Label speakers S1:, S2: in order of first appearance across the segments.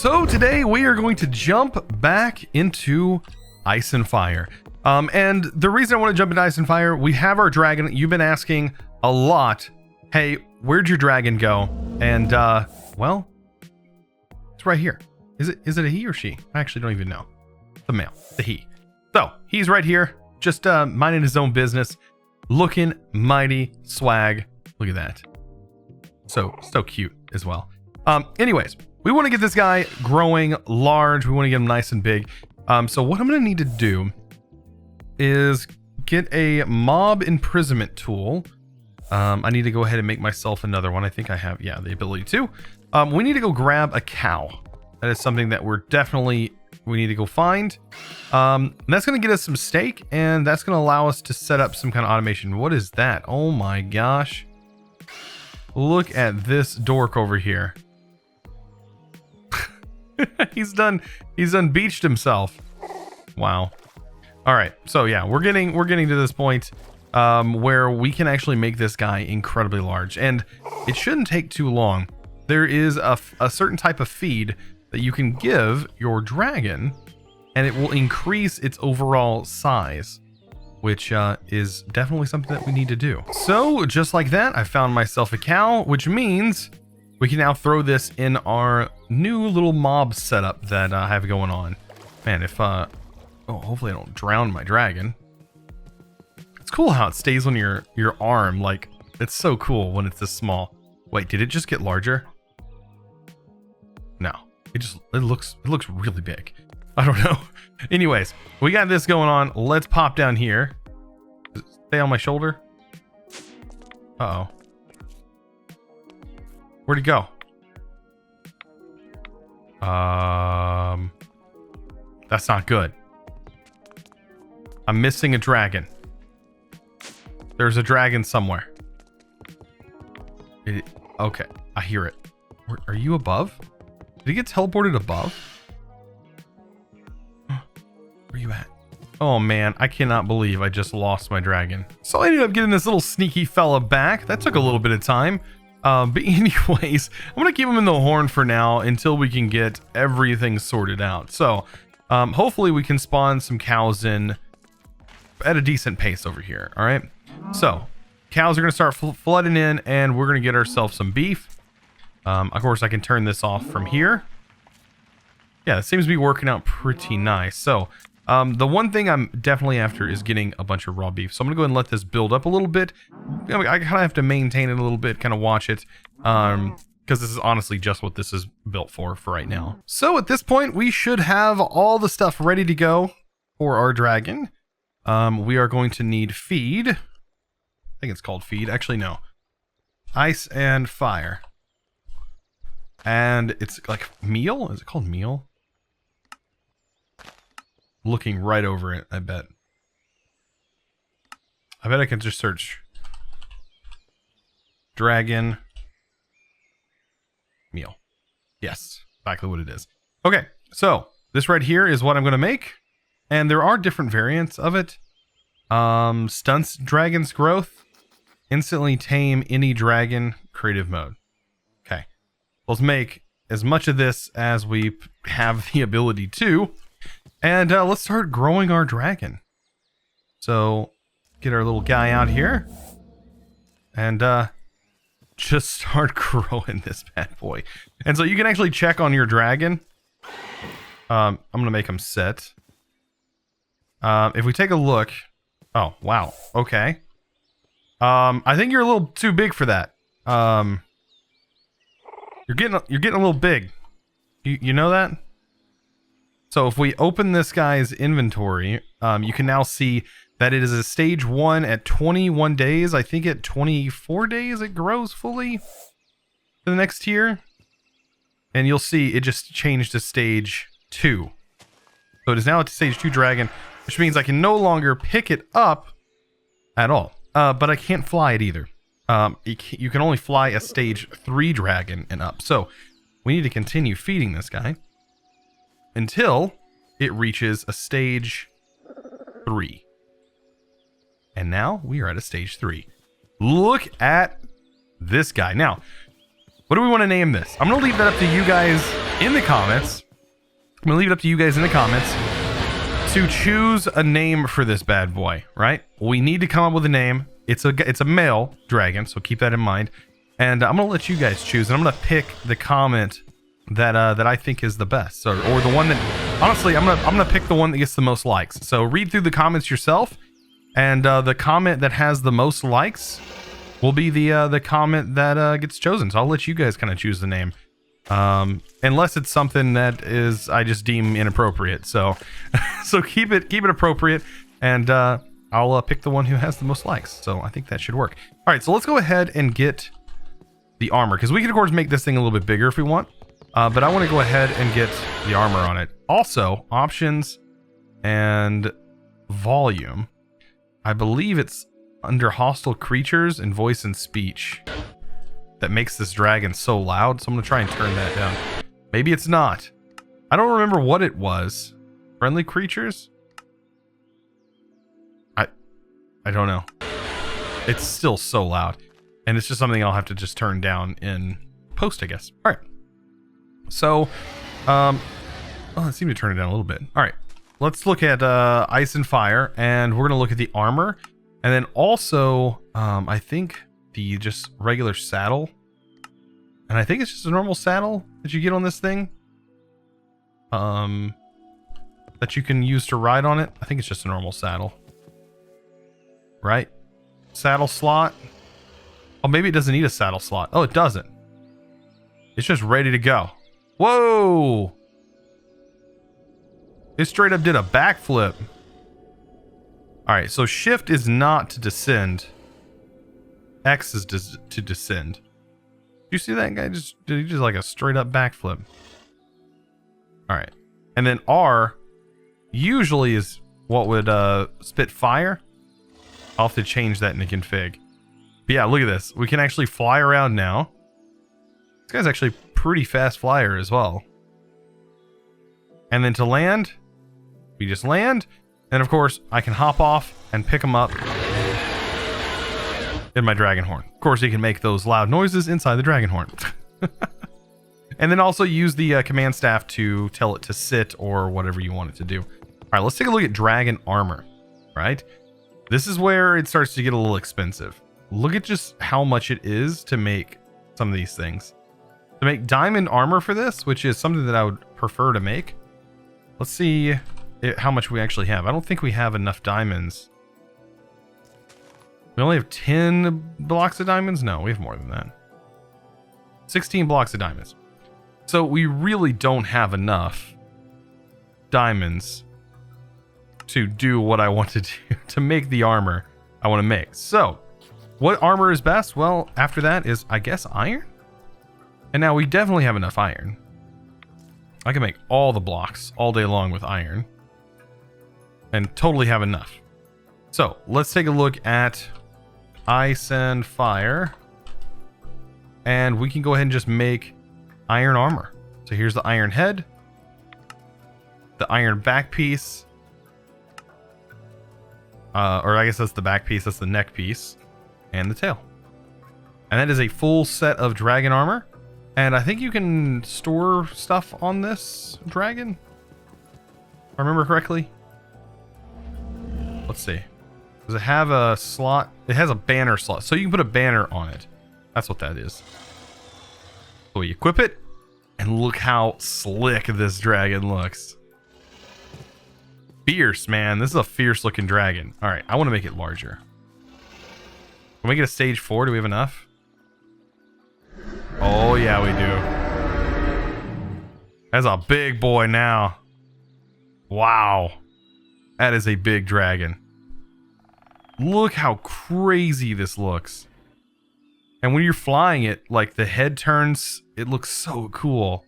S1: So today we are going to jump back into Ice and Fire. And the reason I want to jump into Ice and Fire, we have our dragon. You've been asking a lot, hey, where'd your dragon go? And well, it's right here. Is it a he or she? I actually don't even know. The male, the he. So he's right here, just minding his own business, looking mighty swag. Look at that. So cute as well. Anyways, we want to get this guy growing large. We want to get him nice and big. So what I'm going to need to do is get a mob imprisonment tool. I need to go ahead and make myself another one. I think I have, yeah, the ability to. We need to go grab a cow. That is something that we need to go find. That's going to get us some steak, and that's going to allow us to set up some kind of automation. What is that? Oh my gosh. Look at this dork over here. He's done beached himself. Wow. All right. So yeah, we're getting to this point where we can actually make this guy incredibly large, and it shouldn't take too long. There is a certain type of feed that you can give your dragon, and it will increase its overall size, which is definitely something that we need to do. So just like that, I found myself a cow, which means we can now throw this in our new little mob setup that I have going on. Man, if oh, hopefully I don't drown my dragon. It's cool how it stays on your arm. Like, it's so cool when it's this small. Wait, did it just get larger? No, it looks really big. I don't know. Anyways, we got this going on. Let's pop down here. Does it stay on my shoulder? Uh-oh. Where'd he go? That's not good. I'm missing a dragon. There's a dragon somewhere. Okay, I hear it. Are you above? Did he get teleported above? Where are you at? Oh man, I cannot believe I just lost my dragon. So I ended up getting this little sneaky fella back. That took a little bit of time. But anyways, I'm going to keep him in the horn for now until we can get everything sorted out. So hopefully we can spawn some cows in at a decent pace over here. All right. So cows are going to start flooding in, and we're going to get ourselves some beef. Of course, I can turn this off from here. Yeah, it seems to be working out pretty nice. So the one thing I'm definitely after is getting a bunch of raw beef. So I'm going to go ahead and let this build up a little bit. I kind of have to maintain it a little bit, kind of watch it. Because this is honestly just what this is built for right now. So at this point, we should have all the stuff ready to go for our dragon. We are going to need feed. I think it's called feed. Actually, no. Ice and Fire. And it's like meal? Is it called meal? Looking right over it, I bet. I bet I can just search dragon meal. Yes, exactly what it is. Okay, so this right here is what I'm going to make. And there are different variants of it. Stunts dragon's growth. Instantly tame any dragon, creative mode. Okay, let's make as much of this as we have the ability to. And let's start growing our dragon. So get our little guy out here. And just start growing this bad boy. And so you can actually check on your dragon. I'm going to make him sit. If we take a look. Oh, wow. Okay. I think you're a little too big for that. You're getting a little big. You know that? So if we open this guy's inventory, you can now see that it is a stage 1 at 21 days. I think at 24 days it grows fully to the next tier. And you'll see it just changed to stage 2. So it is now at stage 2 dragon, which means I can no longer pick it up at all. But I can't fly it either. You can only fly a stage 3 dragon and up. So we need to continue feeding this guy until it reaches a stage 3. And now we are at a stage 3. Look at this guy. Now, what do we want to name this? I'm going to leave that up to you guys in the comments. I'm gonna leave it up to you guys in the comments to choose a name for this bad boy, right? We need to come up with a name. It's a male dragon, so keep that in mind. And I'm gonna let you guys choose, and I'm gonna pick the comment that I think is the best, or the one that, honestly, I'm gonna pick the one that gets the most likes. So read through the comments yourself, and the comment that has the most likes will be the comment that gets chosen. So I'll let you guys kind of choose the name, unless it's something that is I just deem inappropriate. So so keep it appropriate, and I'll pick the one who has the most likes. So I think that should work. All right, so let's go ahead and get the armor, because we can of course make this thing a little bit bigger if we want. But I want to go ahead and get the armor on it. Also, options and volume. I believe it's under hostile creatures and voice and speech that makes this dragon so loud. So I'm going to try and turn that down. Maybe it's not. I don't remember what it was. Friendly creatures? I don't know. It's still so loud. And it's just something I'll have to just turn down in post, I guess. All right. So, well, it seemed to turn it down a little bit. All right, let's look at ice and fire, and we're gonna look at the armor, and then also, I think the just regular saddle, and I think it's just a normal saddle that you get on this thing, that you can use to ride on it. I think it's just a normal saddle, right? Saddle slot. Oh, maybe it doesn't need a saddle slot. Oh, it doesn't. It's just ready to go. Whoa! It straight up did a backflip. Alright, so shift is not to descend. X is to descend. You see that guy just like a straight up backflip. Alright. And then R usually is what would spit fire. I'll have to change that in the config. But yeah, look at this. We can actually fly around now. This guy's actually pretty fast flyer as well. And then to land, we just land, and of course I can hop off and pick him up in my dragon horn. Of course, you can make those loud noises inside the dragon horn. And then also use the command staff to tell it to sit or whatever you want it to do. All right, let's take a look at dragon armor. Right, this is where it starts to get a little expensive. Look at just how much it is to make some of these things. To make diamond armor for this, which is something that I would prefer to make. Let's see how much we actually have. I don't think we have enough diamonds. We only have 10 blocks of diamonds? No, we have more than that. 16 blocks of diamonds. So we really don't have enough diamonds to do what I want to do, to make the armor I want to make. So, what armor is best? Well, after that is, I guess, iron? And now we definitely have enough iron. I can make all the blocks all day long with iron. And totally have enough. So, let's take a look at ice and fire. And we can go ahead and just make iron armor. So here's the iron head. The iron back piece. Or I guess that's the back piece, that's the neck piece. And the tail. And that is a full set of dragon armor. And I think you can store stuff on this dragon, if I remember correctly. Let's see. Does it have a slot? It has a banner slot, so you can put a banner on it. That's what that is. So you equip it, and look how slick this dragon looks. Fierce, man. This is a fierce looking dragon. All right, I want to make it larger. Can we get a stage 4? Do we have enough? Oh, yeah, we do. That's a big boy now. Wow. That is a big dragon. Look how crazy this looks. And when you're flying it, like the head turns, it looks so cool.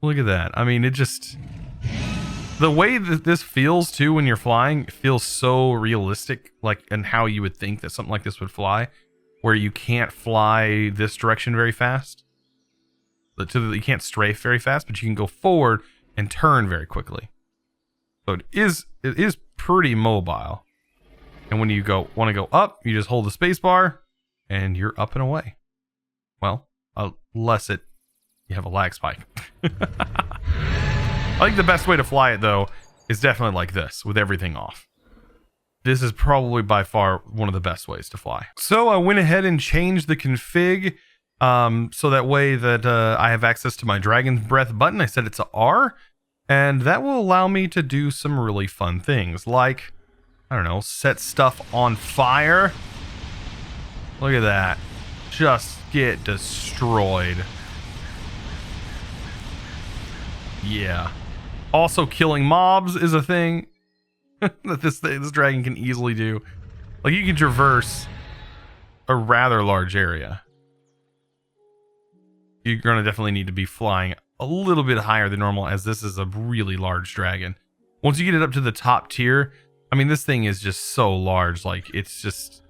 S1: Look at that. I mean, it just... The way that this feels too when you're flying, it feels so realistic, like, and how you would think that something like this would fly, where you can't fly this direction very fast. You can't strafe very fast, but you can go forward and turn very quickly. So it is pretty mobile. And when you want to go up, you just hold the space bar and you're up and away. Well, unless it you have a lag spike. I think the best way to fly it, though, is definitely like this, with everything off. This is probably by far one of the best ways to fly. So I went ahead and changed the config so that way that I have access to my Dragon's Breath button. I set it to R, and that will allow me to do some really fun things, like, I don't know, set stuff on fire. Look at that. Just get destroyed. Yeah. Also, killing mobs is a thing that this dragon can easily do. Like, you can traverse a rather large area. You're going to definitely need to be flying a little bit higher than normal, as this is a really large dragon. Once you get it up to the top tier, I mean, this thing is just so large. Like, it's just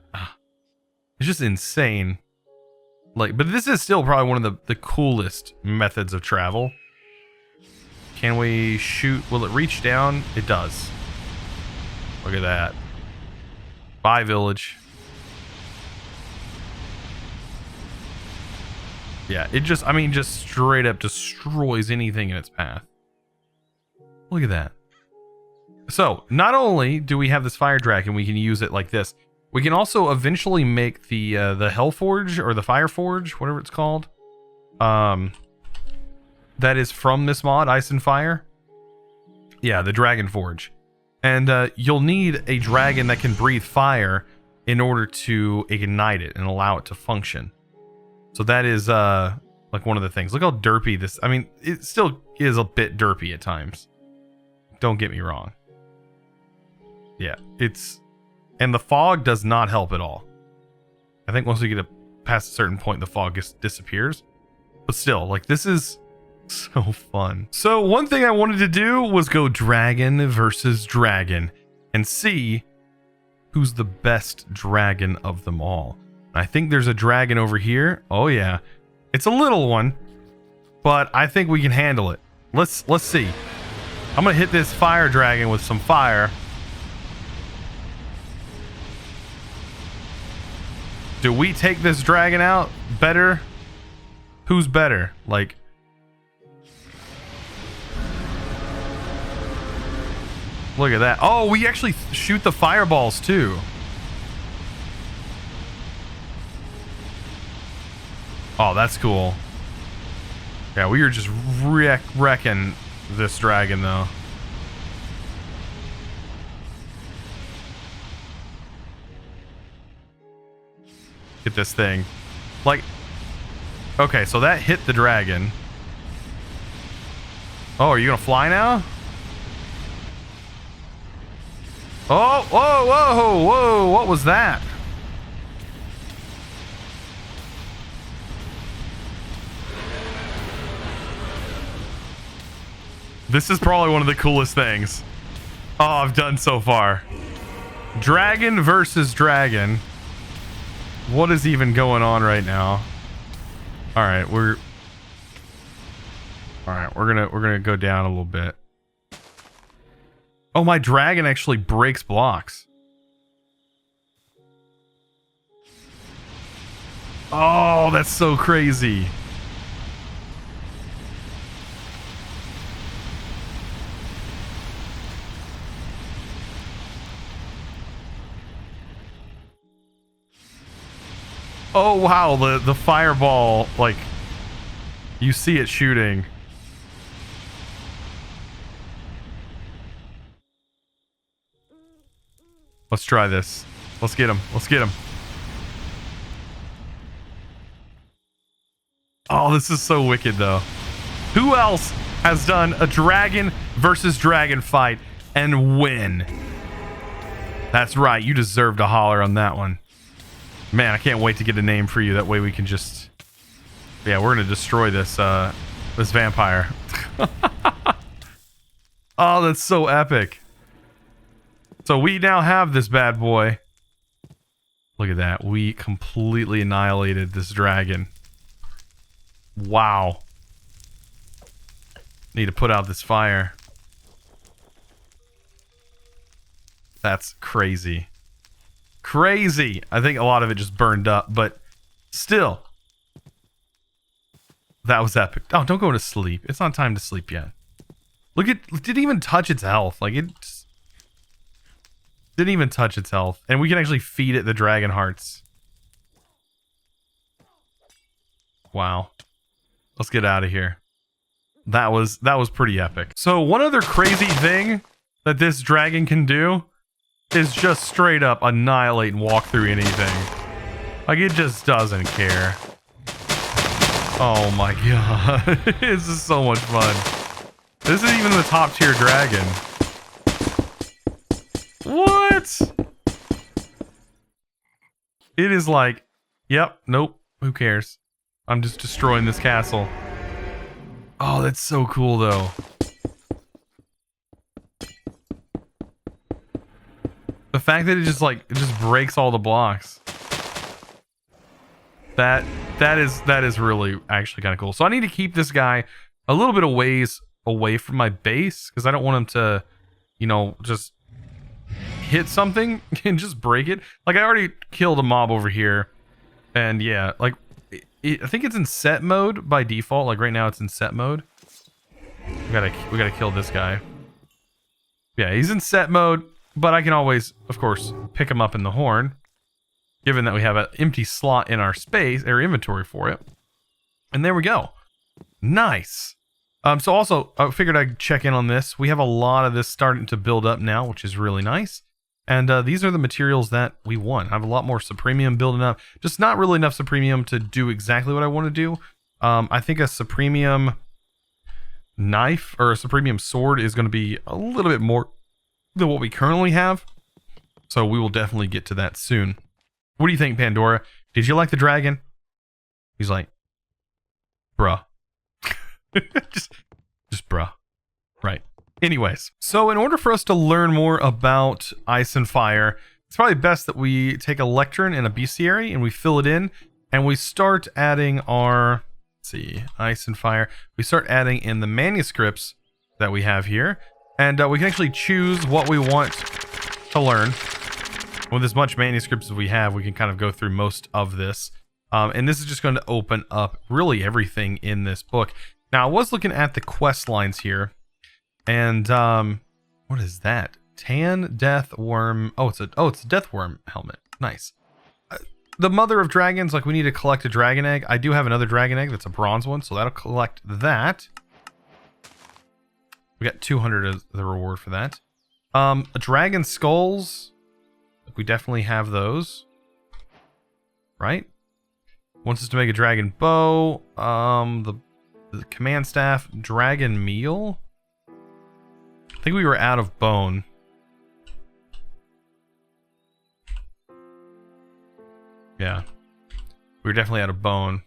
S1: insane. Like, but this is still probably one of the coolest methods of travel. Can we shoot? Will it reach down? It does. Look at that. Bye, village. Yeah, it just, I mean, just straight up destroys anything in its path. Look at that. So, not only do we have this fire dragon, we can use it like this. We can also eventually make the Hellforge, or the Fire Forge, whatever it's called. That is from this mod, Ice and Fire. Yeah, the Dragon Forge. And you'll need a dragon that can breathe fire in order to ignite it and allow it to function. So that is like one of the things. Look how derpy this, I mean, it still is a bit derpy at times. Don't get me wrong. Yeah, it's, and the fog does not help at all. I think once we get past a certain point, the fog just disappears. But still, like, this is so fun. So one thing I wanted to do was go dragon versus dragon and see who's the best dragon of them all. I think there's a dragon over here. Oh yeah, it's a little one, but I think we can handle it. Let's see. I'm gonna hit this fire dragon with some fire. Do we take this dragon out better? Who's better? Like, look at that. Oh, we actually shoot the fireballs too. Oh, that's cool. Yeah, we are just wrecking this dragon though. Get this thing. Like, okay, so that hit the dragon. Oh, are you gonna fly now? Oh, whoa, whoa, whoa, what was that? This is probably one of the coolest things I've done so far. Dragon versus dragon. What is even going on right now? All right, we're gonna go down a little bit. Oh, my dragon actually breaks blocks. Oh, that's so crazy. Oh wow, the fireball, like, you see it shooting. Let's try this. Let's get him. Let's get him. Oh, this is so wicked though. Who else has done a dragon versus dragon fight and win? That's right, you deserve to holler on that one. Man, I can't wait to get a name for you. That way we can just... Yeah, we're going to destroy this this vampire. Oh, that's so epic. So we now have this bad boy. Look at that. We completely annihilated this dragon. Wow. Need to put out this fire. That's crazy. Crazy. I think a lot of it just burned up, but still, That was epic. Oh, don't go to sleep. It's not time to sleep yet. Look at, it didn't even touch its health. Like, it just didn't even touch its health. And we can actually feed it the dragon hearts. Wow. Let's get out of here. That was pretty epic. So one other crazy thing that this dragon can do is just straight up annihilate and walk through anything. Like, it just doesn't care. Oh my god. This is so much fun. This is even the top tier dragon. What? It is like, yep, nope, who cares? I'm just destroying this castle. Oh, that's so cool though. The fact that it just breaks all the blocks. That is really actually kind of cool. So I need to keep this guy a little bit of ways away from my base because I don't want him to, you know, just hit something and just break it. Like, I already killed a mob over here, and yeah, like I think it's in set mode by default. Like right now it's in set mode. We gotta kill this guy. Yeah, he's in set mode, but I can always, of course, pick him up in the horn, given that we have an empty slot in our space or inventory for it. And there we go. Nice. So also, I figured I'd check in on this. We have a lot of this starting to build up now, which is really nice. And these are the materials that we want. I have a lot more Supremium building up. Just not really enough Supremium to do exactly what I want to do. I think a Supremium knife or a Supremium sword is going to be a little bit more than what we currently have. So we will definitely get to that soon. What do you think, Pandora? Did you like the dragon? He's like, bruh. just bruh. Right. Anyways, so in order for us to learn more about Ice and Fire, it's probably best that we take a lectern and a bestiary and we fill it in and we start adding our, let's see, Ice and Fire. We start adding in the manuscripts that we have here, and we can actually choose what we want to learn. With as much manuscripts as we have, we can kind of go through most of this. And this is just going to open up really everything in this book. Now, I was looking at the quest lines here. And, what is that? Tan Death Worm. Oh, it's a Death Worm helmet. Nice. The Mother of Dragons, like we need to collect a dragon egg. I do have another dragon egg that's a bronze one, so that'll collect that. We got 200 as the reward for that. Dragon skulls. We definitely have those. Right? Wants us to make a dragon bow. The command staff, dragon meal. I think we were out of bone. Yeah. We were definitely out of bone.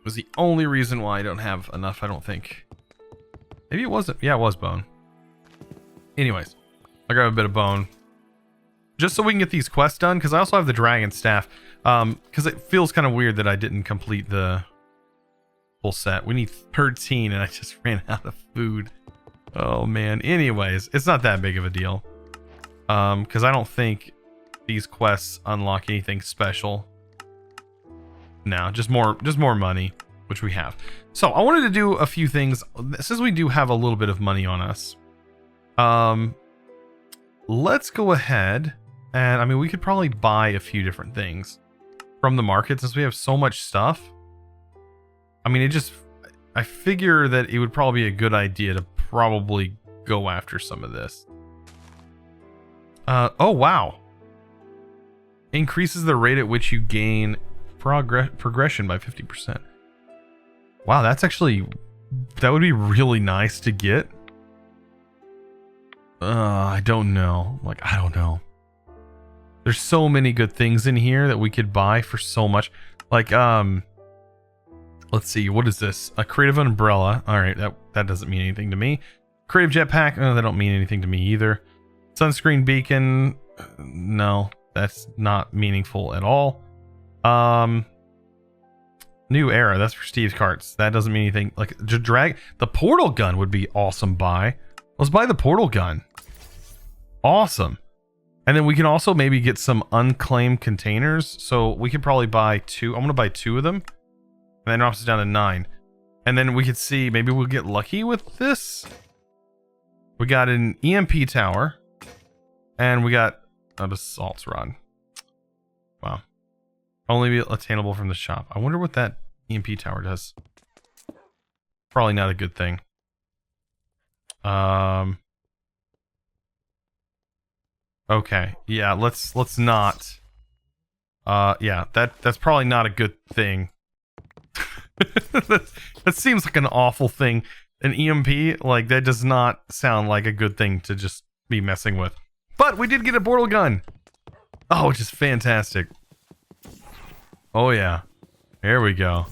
S1: Was the only reason why I don't have enough, I don't think. Maybe it wasn't. Yeah, it was bone. Anyways, I grab a bit of bone. Just so we can get these quests done, because I also have the dragon staff. Because it feels kind of weird that I didn't complete the full set. We need 13 and I just ran out of food. Oh man. Anyways, it's not that big of a deal. Because I don't think these quests unlock anything special. No, just more money, which we have. So I wanted to do a few things since we do have a little bit of money on us. Let's go ahead and, I mean, we could probably buy a few different things from the market since we have so much stuff. I mean, I figure that it would probably be a good idea to probably go after some of this. Oh wow. Increases the rate at which you gain progression by 50%. Wow, that would be really nice to get. I don't know. I don't know. There's so many good things in here that we could buy for so much. Let's see, what is this? A creative umbrella. All right, that doesn't mean anything to me. Creative jetpack. No, that don't mean anything to me either. Sunscreen beacon. No, that's not meaningful at all. New era. That's for Steve's carts. That doesn't mean anything. The portal gun would be awesome buy. Let's buy the portal gun. Awesome. And then we can also maybe get some unclaimed containers. So we could probably buy 2. I'm going to buy 2 of them. And then drops us down to 9. And then we could see, maybe we'll get lucky with this. We got an EMP tower. And we got an assault rod. Wow. Only be attainable from the shop. I wonder what that EMP tower does. Probably not a good thing. Okay. Yeah, let's not. Yeah, that's probably not a good thing. that seems like an awful thing. An EMP, like, that does not sound like a good thing to just be messing with. But we did get a portal gun. Oh, which is fantastic. Oh, yeah. There we go.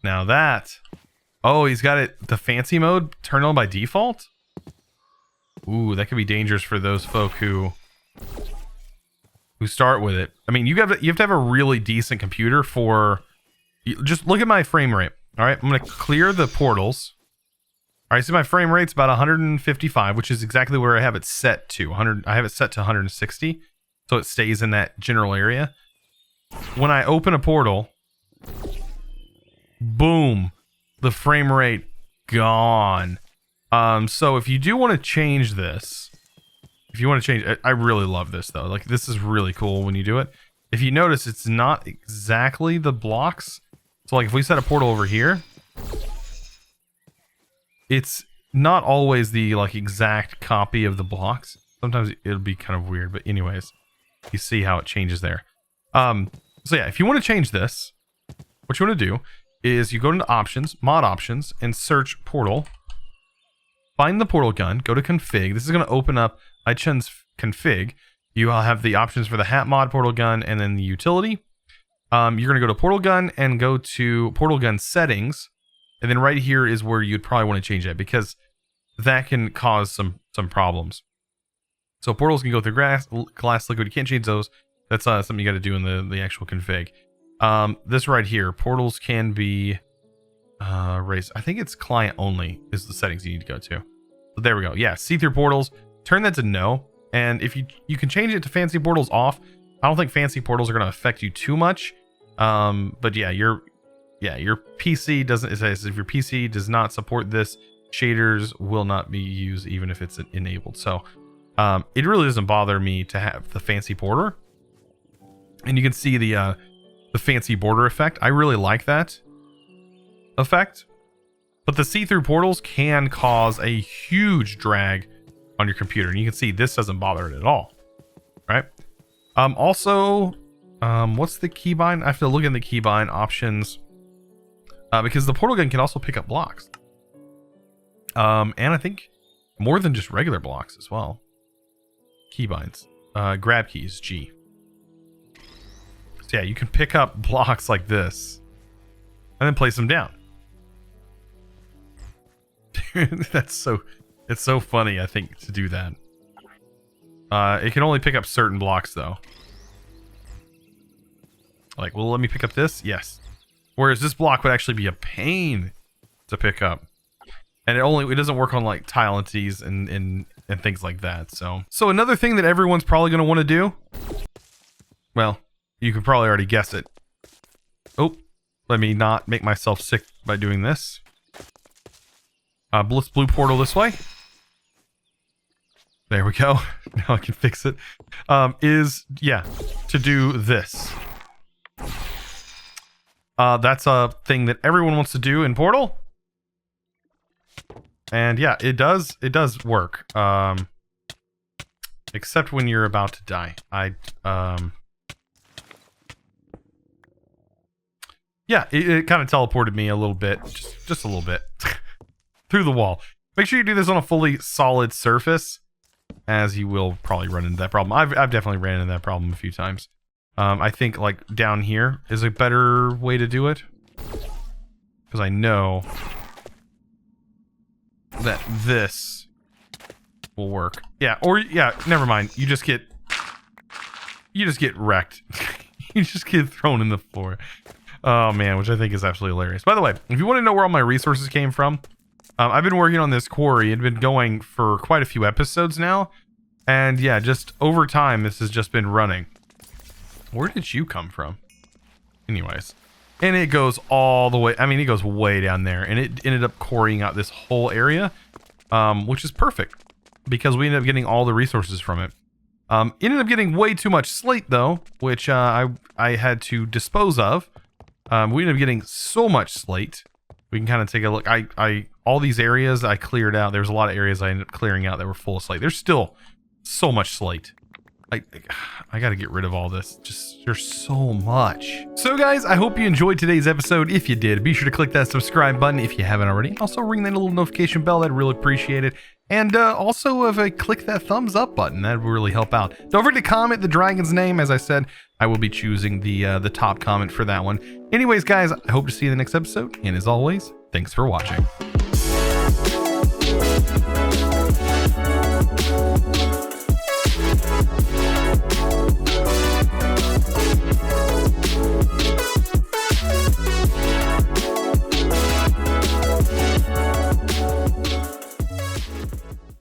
S1: Now that. Oh, he's got it, the fancy mode turned on by default? Ooh, that could be dangerous for those folk who start with it. I mean, you have to have a really decent computer for... Just look at my frame rate. All right, I'm going to clear the portals. All right, so my frame rate's about 155, which is exactly where I have it set to. I have it set to 160, so it stays in that general area. When I open a portal, boom, the frame rate gone. So if you do want to change this, if you want to change, I really love this though. Like, this is really cool when you do it. If you notice, it's not exactly the blocks. So like if we set a portal over here, it's not always the like exact copy of the blocks. Sometimes it'll be kind of weird, but anyways, you see how it changes there. So yeah, if you want to change this, what you want to do is you go into options, mod options, and search portal. Find the portal gun, go to config. This is going to open up iChun's config. You will have the options for the hat mod portal gun and then the utility. You're going to go to portal gun and go to portal gun settings. And then right here is where you'd probably want to change that because that can cause some problems. So portals can go through glass liquid. You can't change those. That's something you got to do in the actual config. This right here, portals can be raised. I think it's client only is the settings you need to go to. So there we go. Yeah, see-through portals. Turn that to no. And if you can change it to fancy portals off. I don't think fancy portals are going to affect you too much. But yeah, your PC doesn't. It says if your PC does not support this, shaders will not be used even if it's enabled. So it really doesn't bother me to have the fancy border. And you can see the fancy border effect. I really like that effect. But the see-through portals can cause a huge drag on your computer. And you can see this doesn't bother it at all. Right? Also, what's the keybind? I have to look in the keybind options. Because the portal gun can also pick up blocks. And I think more than just regular blocks as well. Keybinds. Grab keys, G. So yeah, you can pick up blocks like this. And then place them down. It's so funny, I think, to do that. It can only pick up certain blocks though. Like, well, let me pick up this? Yes. Whereas this block would actually be a pain to pick up. And it doesn't work on like tile entities and things like that. So another thing that everyone's probably going to want to do. Well, you could probably already guess it. Oh, let me not make myself sick by doing this. Blitz blue portal this way. There we go. Now I can fix it. To do this. That's a thing that everyone wants to do in Portal. And yeah, it does work. Except when you're about to die. Yeah, it kind of teleported me a little bit. Just a little bit. Through the wall. Make sure you do this on a fully solid surface, as you will probably run into that problem. I've definitely ran into that problem a few times. I think like down here is a better way to do it, because I know that this will work. Yeah, or yeah, never mind. You just get wrecked. You just get thrown in the floor. Oh man, which I think is absolutely hilarious. By the way, if you want to know where all my resources came from, I've been working on this quarry. It's been going for quite a few episodes now. And yeah, just over time, this has just been running. Where did you come from? Anyways. And it goes all the way. I mean, it goes way down there. And it ended up quarrying out this whole area, which is perfect because we ended up getting all the resources from it. Ended up getting way too much slate, though, which I had to dispose of. We ended up getting so much slate. We can kind of take a look. All these areas I cleared out. There's a lot of areas I ended up clearing out that were full of slate. There's still so much slate. I got to get rid of all this. Just, there's so much. So guys, I hope you enjoyed today's episode. If you did, be sure to click that subscribe button if you haven't already. Also ring that little notification bell. I'd really appreciate it. And also, if I click that thumbs up button, that would really help out. Don't forget to comment the dragon's name. As I said, I will be choosing the top comment for that one. Anyways, guys, I hope to see you in the next episode. And as always, thanks for watching.